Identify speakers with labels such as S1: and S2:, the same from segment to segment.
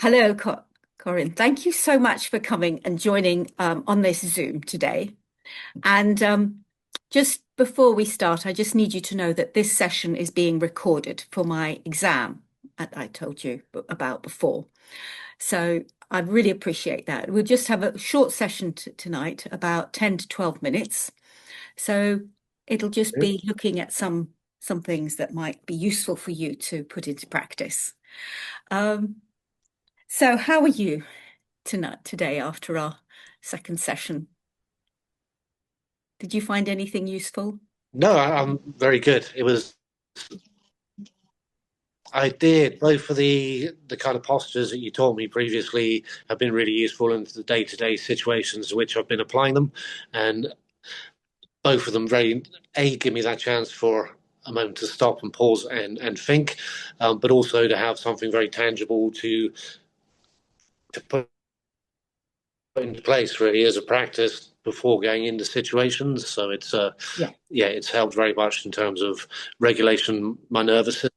S1: Hello, Corinne. Thank you so much for coming and joining on this Zoom today. And just before we start, I just need you to know that this session is being recorded for my exam that I told you about before. So I really appreciate that. We'll just have a short session tonight, about 10 to 12 minutes. So it'll just
S2: Yeah.
S1: be looking at some things that might be useful for you to put into practice. Um, so how are you today after our second session? Did you find anything useful?
S2: No, I'm very good. I did both of the kind of postures that you taught me previously have been really useful in the day-to-day situations in which I've been applying them, and both of them give me that chance for a moment to stop and pause and think, but also to have something very tangible to put into place really as a practice before going into situations. So
S1: Yeah.
S2: yeah, it's helped very much in terms of regulation my nervous system.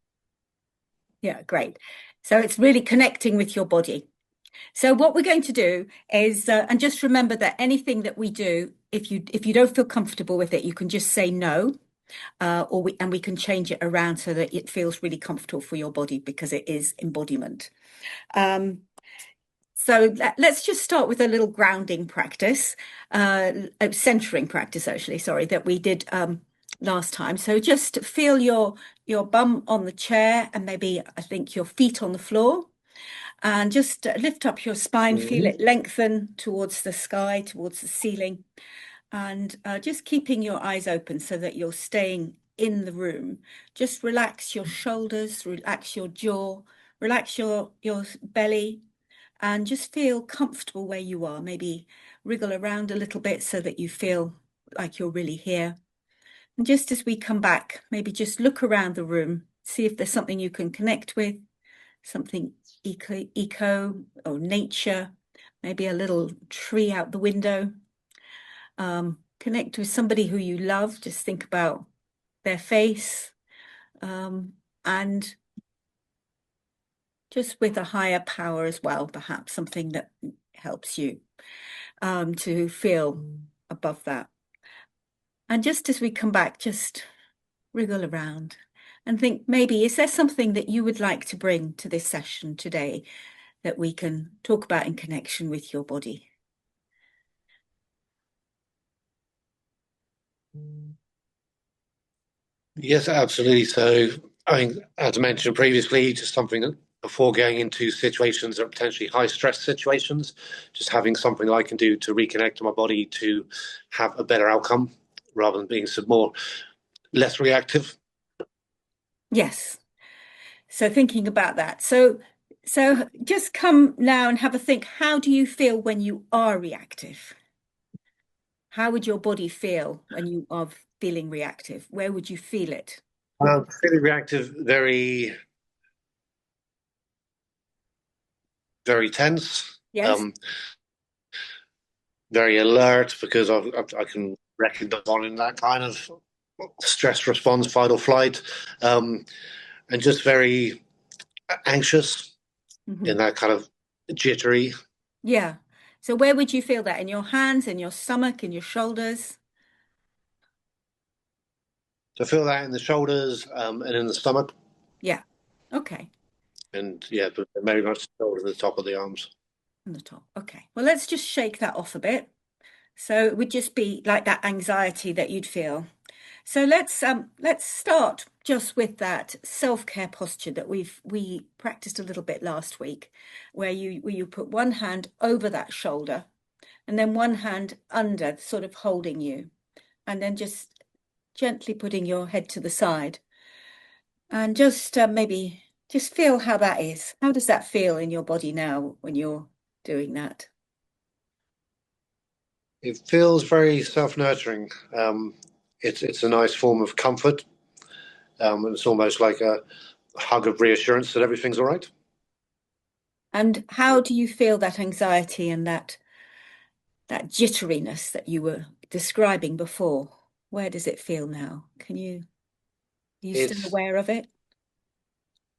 S1: Yeah, great. So it's really connecting with your body. So what we're going to do is, and just remember that anything that we do, if you don't feel comfortable with it, you can just say no, or we can change it around so that it feels really comfortable for your body because it is embodiment. Um, So let's just start with a little grounding practice, centering practice, actually, sorry, that we did last time. So just feel your bum on the chair and maybe I think your feet on the floor and just lift up your spine, feel
S2: Mhm.
S1: it lengthen towards the sky, towards the ceiling, and just keeping your eyes open so that you're staying in the room. Just relax your shoulders, relax your jaw, relax your belly and just feel comfortable where you are. Maybe wriggle around a little bit so that you feel like you're really here. And just as we come back, maybe just look around the room, see if there's something you can connect with, something eco or nature, maybe a little tree out the window. Connect with somebody who you love. Just think about their face, and just with a higher power as well, perhaps something that helps you to feel above that. And just as we come back, just wriggle around and think maybe, is there something that you would like to bring to this session today that we can talk about in connection with your body?
S2: Yes, absolutely. So, I think, as I mentioned previously, just something that before going into situations that are potentially high stress situations, just having something I can do to reconnect to my body to have a better outcome rather than being some more less reactive.
S1: Yes. So thinking about that. So just come now and have a think. How do you feel when you are reactive? How would your body feel when you are feeling reactive? Where would you feel it?
S2: Feeling reactive, very tense,
S1: Yes?
S2: very alert because I can recognize on in that kind of stress response, fight or flight, and just very anxious in
S1: Hmm.
S2: that kind of jittery.
S1: Yeah. So where would you feel that? In your hands, in your stomach, in your shoulders?
S2: So feel that in the shoulders and in the stomach,
S1: Yeah. Okay.
S2: and yeah, but very much the shoulder and the top of the arms.
S1: On the top. Okay. Well, let's just shake that off a bit. So it would just be like that anxiety that you'd feel. So let's start just with that self-care posture that we practiced a little bit last week, where you put one hand over that shoulder and then one hand under, sort of holding you, and then just gently putting your head to the side and just maybe just feel how that is. How does that feel in your body now when you're doing that?
S2: It feels very self-nurturing. It's a nice form of comfort, and it's almost like a hug of reassurance that everything's all right.
S1: And how do you feel that anxiety and that jitteriness that you were describing before? Where does it feel now? Are you still
S2: It's
S1: aware of it?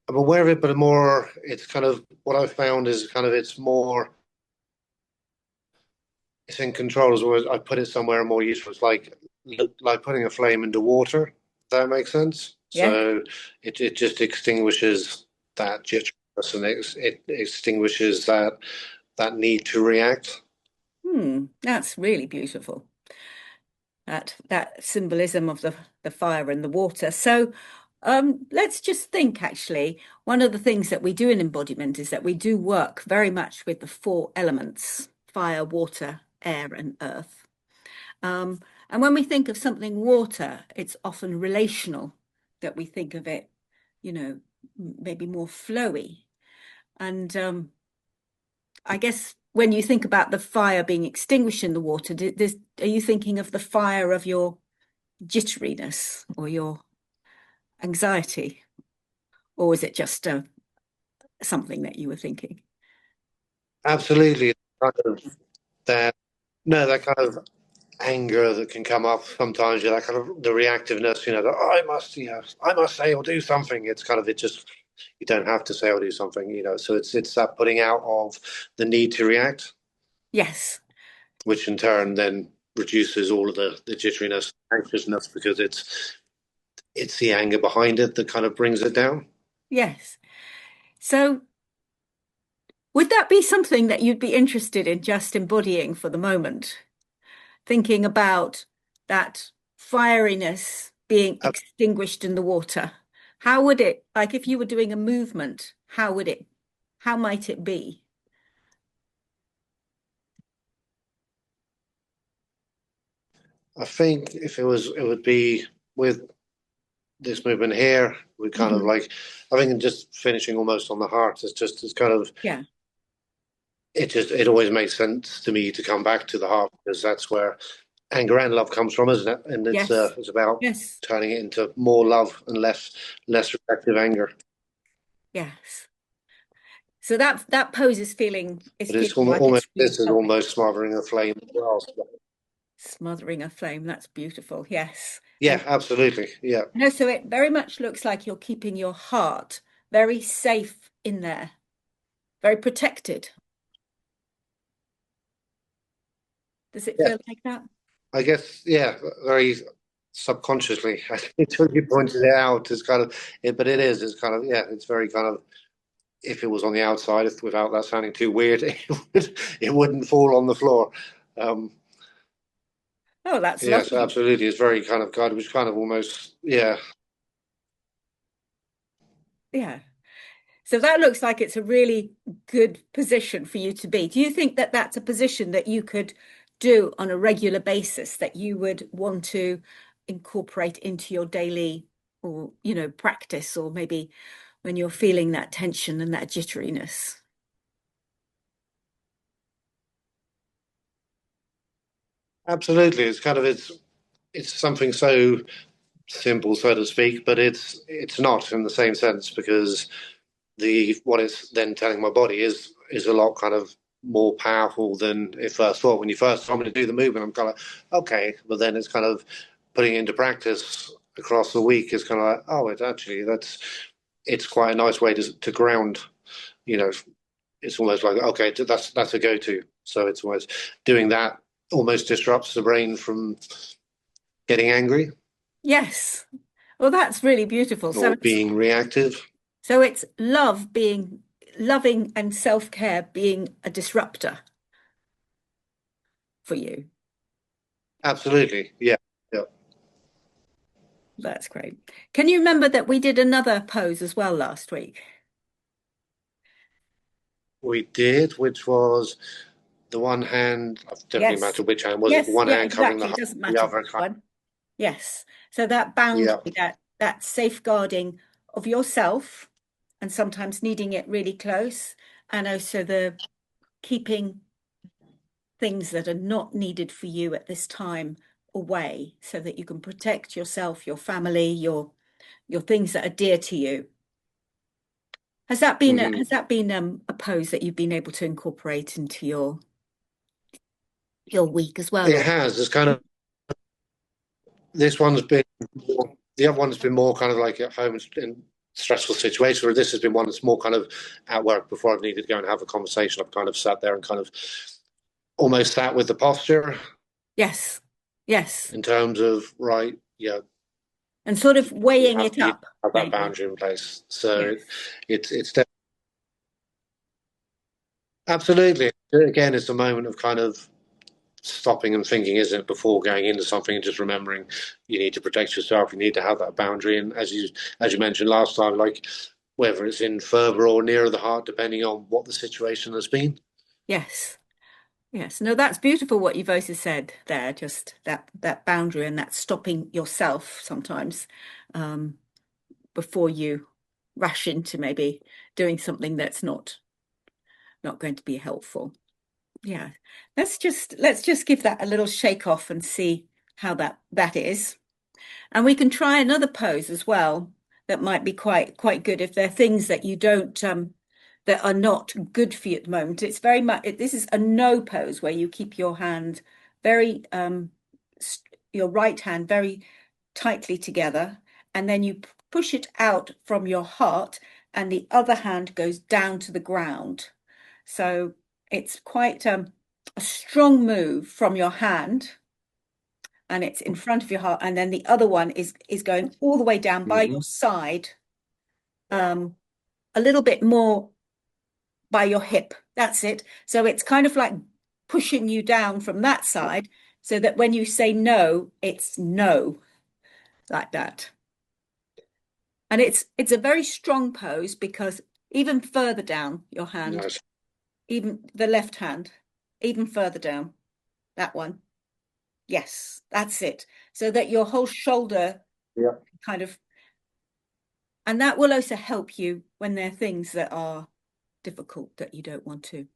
S2: I'm aware of it, but more, it's kind of what I've found is kind of it's in control as well. I put it somewhere more useful. It's like putting a flame into water. If that makes sense.
S1: Yeah.
S2: So it just extinguishes that jitteriness and it extinguishes that need to react.
S1: That's really beautiful. That symbolism of the fire and the water. So let's just think actually, one of the things that we do in embodiment is that we do work very much with the four elements, fire, water, air, and earth. And when we think of something water, it's often relational that we think of it, you know, maybe more flowy. And I guess when you think about the fire being extinguished in the water, are you thinking of the fire of your jitteriness or your anxiety? Or was it just something that you were thinking?
S2: Absolutely, kind of that. No, that kind of anger that can come up sometimes. That kind of the reactiveness. That I must say or do something. It's kind of it just you don't have to say or do something. So it's that putting out of the need to react,
S1: Yes,
S2: which in turn then reduces all of the jitteriness, anxiousness, because it's the anger behind it that kind of brings it down.
S1: yes. So would that be something that you'd be interested in just embodying for the moment? Thinking about that fieriness being
S2: I,
S1: extinguished in the water. How would it, like if you were doing a movement, how might it be?
S2: I think if it would be with this movement here, we kind of
S1: Hmm.
S2: like, I think just finishing almost on the heart. It's kind of
S1: Yeah.
S2: it always makes sense to me to come back to the heart because that's where anger and love comes from, isn't it? And
S1: Yes.
S2: it's about
S1: Yes.
S2: turning it into more love and less reactive anger.
S1: Yes. So that pose is
S2: But it's
S1: feeling like
S2: almost
S1: it's really
S2: this is
S1: helping.
S2: almost smothering a flame as well. So,
S1: Smothering a flame. That's beautiful. Yes. And
S2: yeah, absolutely. Yeah,
S1: no, so it very much looks like you're keeping your heart very safe in there, very protected. Does it
S2: yeah.
S1: feel like that?
S2: I guess yeah, very subconsciously. Until you pointed it out, it's kind of but it is. It's kind of yeah. It's very kind of if it was on the outside, without that sounding too weird, it wouldn't fall on the floor. Um,
S1: Oh, that's
S2: yes,
S1: lovely.
S2: absolutely. It's very kind of God. It was kind of almost yeah.
S1: Yeah. So that looks like it's a really good position for you to be. Do you think that that's a position that you could do on a regular basis that you would want to incorporate into your daily or, practice, or maybe when you're feeling that tension and that jitteriness?
S2: Absolutely. It's something so simple, so to speak, but it's not in the same sense because the what it's then telling my body is a lot kind of more powerful than it first thought. When you first told me to do the movement, I'm kind of okay, but then it's kind of putting it into practice across the week is kind of like, oh, it's quite a nice way to ground. You know, it's almost like okay, that's a go-to. So it's almost doing that almost disrupts the brain from getting angry
S1: Yes. Well, that's really beautiful. So
S2: or
S1: it's
S2: being reactive.
S1: so it's loving and self-care being a disruptor for you.
S2: Absolutely, yeah, yeah.
S1: That's great. Can you remember that we did another pose as well last week?
S2: We did, which was the one hand. It doesn't really
S1: Yes.
S2: matter which hand was it.
S1: Yes,
S2: One
S1: yeah,
S2: hand covering the
S1: exactly. It
S2: heart,
S1: doesn't
S2: the
S1: matter
S2: other
S1: which
S2: kind.
S1: one. Yes. So that
S2: Yeah,
S1: boundary, that safeguarding of yourself and sometimes needing it really close, and also the keeping things that are not needed for you at this time away so that you can protect yourself, your family, your things that are dear to you.
S2: hmm
S1: Has that been a pose that you've been able to incorporate into your week as well?
S2: it
S1: Or
S2: has. It's kind of this one's been more, the other one's been more kind of like at home and stressful situation, or this has been one that's more kind of at work before I've needed to go and have a conversation. I've kind of sat there and kind of almost sat with the posture
S1: Yes. Yes.
S2: in terms of, right, yeah,
S1: And sort of weighing it
S2: you
S1: up,
S2: have that
S1: maybe.
S2: boundary in place. So
S1: Yes.
S2: it's absolutely, again, it's a moment of kind of stopping and thinking, isn't it, before going into something, and just remembering you need to protect yourself, you need to have that boundary. And as you mentioned last time, like whether it's in further or nearer the heart, depending on what the situation has been.
S1: Yes. Yes. No, that's beautiful what you've also said there, just that boundary and that stopping yourself sometimes um, before you rush into maybe doing something that's not going to be helpful. Yeah. Let's just give that a little shake off and see how that is. And we can try another pose as well that might be quite good if there are things that you don't that are not good for you at the moment. It's very much this is a no pose where you keep your hand very your right hand very tightly together, and then you push it out from your heart, and the other hand goes down to the ground. So it's quite a strong move from your hand, and it's in front of your heart, and then the other one is going all the way down by your
S2: Mm-hmm.
S1: side, um, a little bit more by your hip. That's it. So it's kind of like pushing you down from that side, so that when you say no, it's no, like that. And it's a very strong pose because even further down your hand,
S2: Nice.
S1: even the left hand, even further down, that one. Yes, that's it. So that your whole shoulder
S2: Yeah.
S1: kind of, and that will also help you when there are things that are difficult that you don't want to